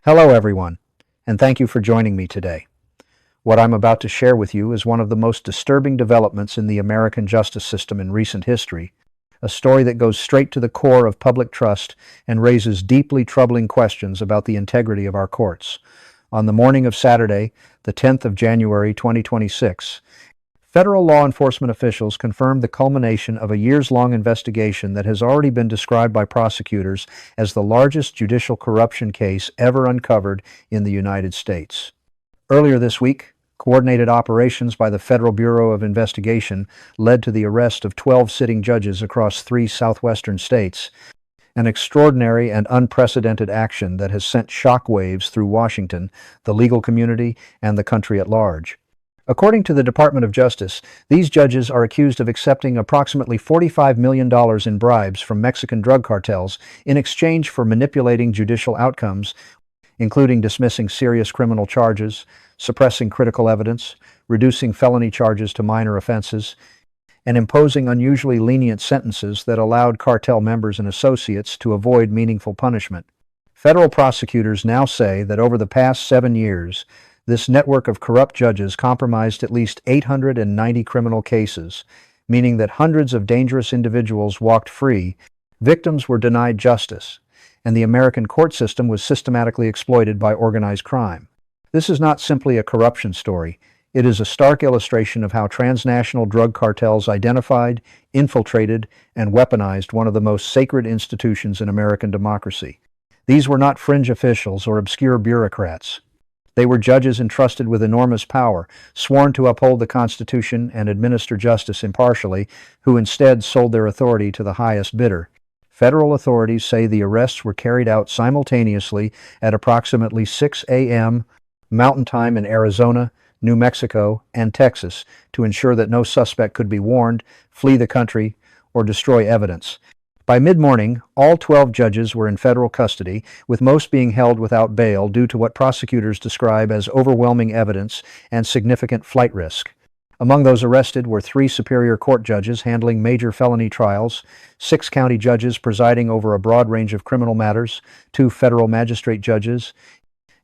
Hello everyone, and thank you for joining me today. What I'm about to share with you is one of the most disturbing developments in the American justice system in recent history, a story that goes straight to the core of public trust and raises deeply troubling questions about the integrity of our courts. On the morning of Saturday, the 10th of January 2026, federal law enforcement officials confirmed the culmination of a years-long investigation that has already been described by prosecutors as the largest judicial corruption case ever uncovered in the United States. Earlier this week, coordinated operations by the Federal Bureau of Investigation led to the arrest of 12 sitting judges across 3 southwestern states, an extraordinary and unprecedented action that has sent shockwaves through Washington, the legal community, and the country at large. According to the Department of Justice, these judges are accused of accepting approximately $45 million in bribes from Mexican drug cartels in exchange for manipulating judicial outcomes, including dismissing serious criminal charges, suppressing critical evidence, reducing felony charges to minor offenses, and imposing unusually lenient sentences that allowed cartel members and associates to avoid meaningful punishment. Federal prosecutors now say that over the past 7 years, this network of corrupt judges compromised at least 890 criminal cases, meaning that hundreds of dangerous individuals walked free, victims were denied justice, and the American court system was systematically exploited by organized crime. This is not simply a corruption story. It is a stark illustration of how transnational drug cartels identified, infiltrated, and weaponized one of the most sacred institutions in American democracy. These were not fringe officials or obscure bureaucrats. They were judges entrusted with enormous power, sworn to uphold the Constitution and administer justice impartially, who instead sold their authority to the highest bidder. Federal authorities say the arrests were carried out simultaneously at approximately 6 a.m. Mountain Time in Arizona, New Mexico, and Texas to ensure that no suspect could be warned, flee the country, or destroy evidence. By mid-morning, all 12 judges were in federal custody, with most being held without bail due to what prosecutors describe as overwhelming evidence and significant flight risk. Among those arrested were 3 Superior Court judges handling major felony trials, 6 county judges presiding over a broad range of criminal matters, 2 federal magistrate judges,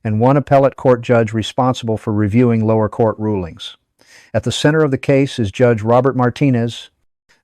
and 1 appellate court judge responsible for reviewing lower court rulings. At the center of the case is Judge Robert Martinez,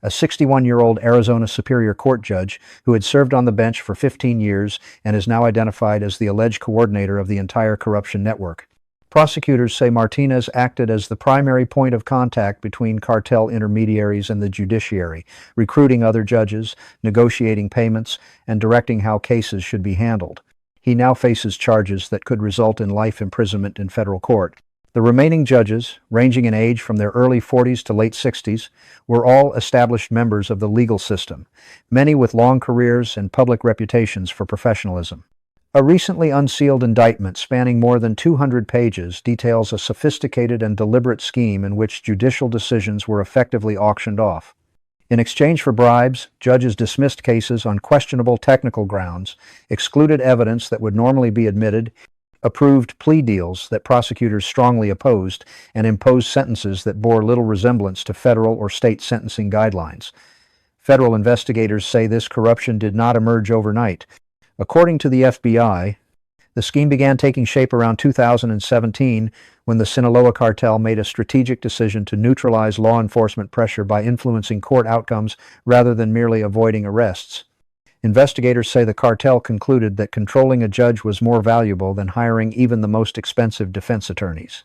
a 61-year-old Arizona Superior Court judge who had served on the bench for 15 years and is now identified as the alleged coordinator of the entire corruption network. Prosecutors say Martinez acted as the primary point of contact between cartel intermediaries and the judiciary, recruiting other judges, negotiating payments, and directing how cases should be handled. He now faces charges that could result in life imprisonment in federal court. The remaining judges, ranging in age from their early 40s to late 60s, were all established members of the legal system, many with long careers and public reputations for professionalism. A recently unsealed indictment spanning more than 200 pages details a sophisticated and deliberate scheme in which judicial decisions were effectively auctioned off. In exchange for bribes, judges dismissed cases on questionable technical grounds, excluded evidence that would normally be admitted, approved plea deals that prosecutors strongly opposed, and imposed sentences that bore little resemblance to federal or state sentencing guidelines. Federal investigators say this corruption did not emerge overnight. According to the FBI, the scheme began taking shape around 2017 when the Sinaloa Cartel made a strategic decision to neutralize law enforcement pressure by influencing court outcomes rather than merely avoiding arrests. Investigators say the cartel concluded that controlling a judge was more valuable than hiring even the most expensive defense attorneys.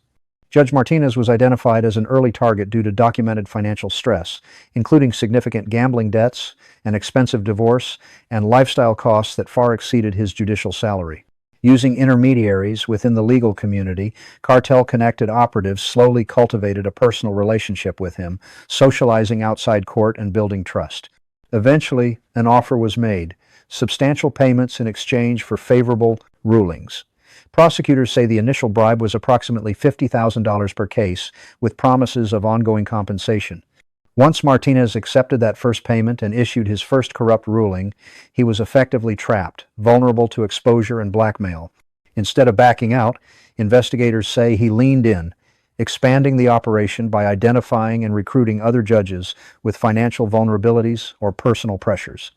Judge Martinez was identified as an early target due to documented financial stress, including significant gambling debts, an expensive divorce, and lifestyle costs that far exceeded his judicial salary. Using intermediaries within the legal community, cartel-connected operatives slowly cultivated a personal relationship with him, socializing outside court and building trust. Eventually, an offer was made, substantial payments in exchange for favorable rulings. Prosecutors say the initial bribe was approximately $50,000 per case, with promises of ongoing compensation. Once Martinez accepted that first payment and issued his first corrupt ruling, he was effectively trapped, vulnerable to exposure and blackmail. Instead of backing out, investigators say he leaned in, expanding the operation by identifying and recruiting other judges with financial vulnerabilities or personal pressures.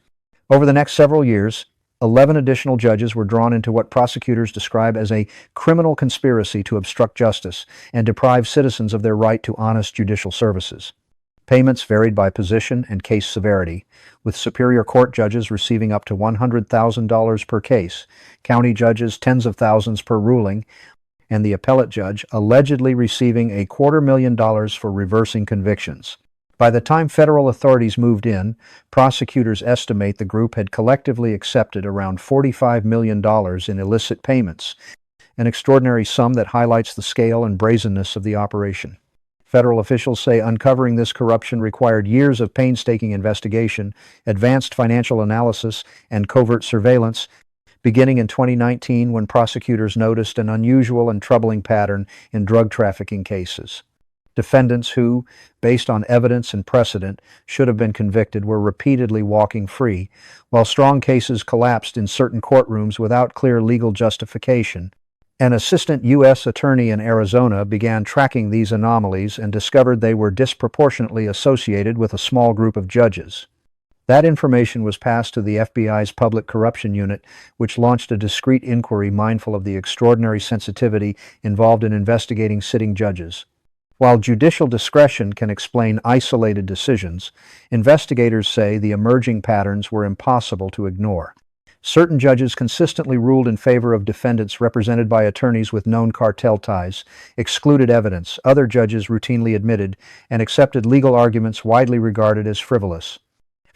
Over the next several years, 11 additional judges were drawn into what prosecutors describe as a criminal conspiracy to obstruct justice and deprive citizens of their right to honest judicial services. Payments varied by position and case severity, with superior court judges receiving up to $100,000 per case, county judges tens of thousands per ruling, and the appellate judge allegedly receiving $250,000 for reversing convictions. By the time federal authorities moved in, prosecutors estimate the group had collectively accepted around $45 million in illicit payments, an extraordinary sum that highlights the scale and brazenness of the operation. Federal officials say uncovering this corruption required years of painstaking investigation, advanced financial analysis, and covert surveillance, beginning in 2019 when prosecutors noticed an unusual and troubling pattern in drug trafficking cases. Defendants who, based on evidence and precedent, should have been convicted were repeatedly walking free, while strong cases collapsed in certain courtrooms without clear legal justification. An assistant U.S. attorney in Arizona began tracking these anomalies and discovered they were disproportionately associated with a small group of judges. That information was passed to the FBI's Public Corruption Unit, which launched a discreet inquiry mindful of the extraordinary sensitivity involved in investigating sitting judges. While judicial discretion can explain isolated decisions, investigators say the emerging patterns were impossible to ignore. Certain judges consistently ruled in favor of defendants represented by attorneys with known cartel ties, excluded evidence other judges routinely admitted, and accepted legal arguments widely regarded as frivolous.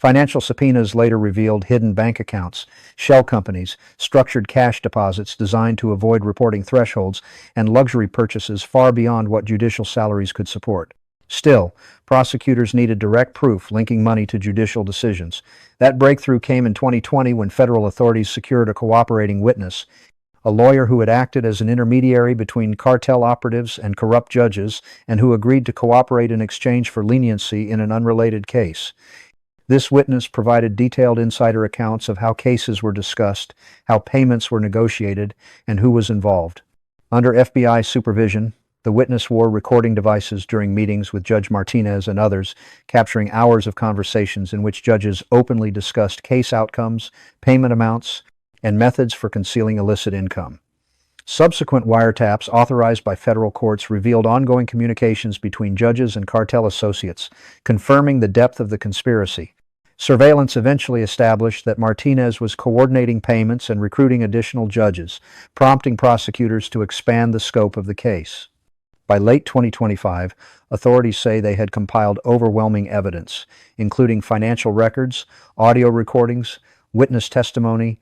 Financial subpoenas later revealed hidden bank accounts, shell companies, structured cash deposits designed to avoid reporting thresholds, and luxury purchases far beyond what judicial salaries could support. Still, prosecutors needed direct proof linking money to judicial decisions. That breakthrough came in 2020 when federal authorities secured a cooperating witness, a lawyer who had acted as an intermediary between cartel operatives and corrupt judges and who agreed to cooperate in exchange for leniency in an unrelated case. This witness provided detailed insider accounts of how cases were discussed, how payments were negotiated, and who was involved. Under FBI supervision, the witness wore recording devices during meetings with Judge Martinez and others, capturing hours of conversations in which judges openly discussed case outcomes, payment amounts, and methods for concealing illicit income. Subsequent wiretaps authorized by federal courts revealed ongoing communications between judges and cartel associates, confirming the depth of the conspiracy. Surveillance eventually established that Martinez was coordinating payments and recruiting additional judges, prompting prosecutors to expand the scope of the case. By late 2025, authorities say they had compiled overwhelming evidence, including financial records, audio recordings, witness testimony,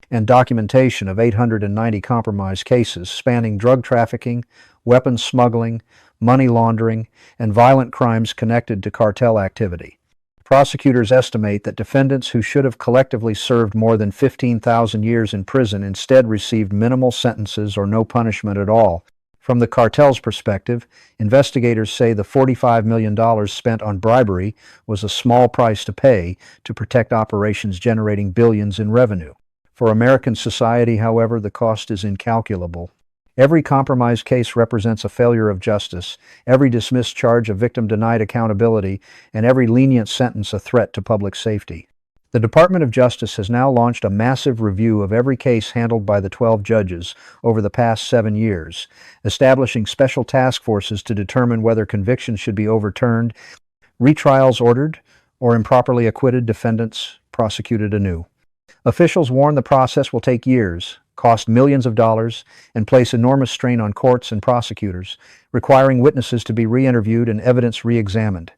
and documentation of 890 compromised cases spanning drug trafficking, weapons smuggling, money laundering, and violent crimes connected to cartel activity. Prosecutors estimate that defendants who should have collectively served more than 15,000 years in prison instead received minimal sentences or no punishment at all. From the cartel's perspective, investigators say the $45 million spent on bribery was a small price to pay to protect operations generating billions in revenue. For American society, however, the cost is incalculable. Every compromised case represents a failure of justice, every dismissed charge a victim denied accountability, and every lenient sentence a threat to public safety. The Department of Justice has now launched a massive review of every case handled by the 12 judges over the past 7 years, establishing special task forces to determine whether convictions should be overturned, retrials ordered, or improperly acquitted defendants prosecuted anew. Officials warn the process will take years, cost millions of dollars, and place enormous strain on courts and prosecutors, requiring witnesses to be re-interviewed and evidence re-examined.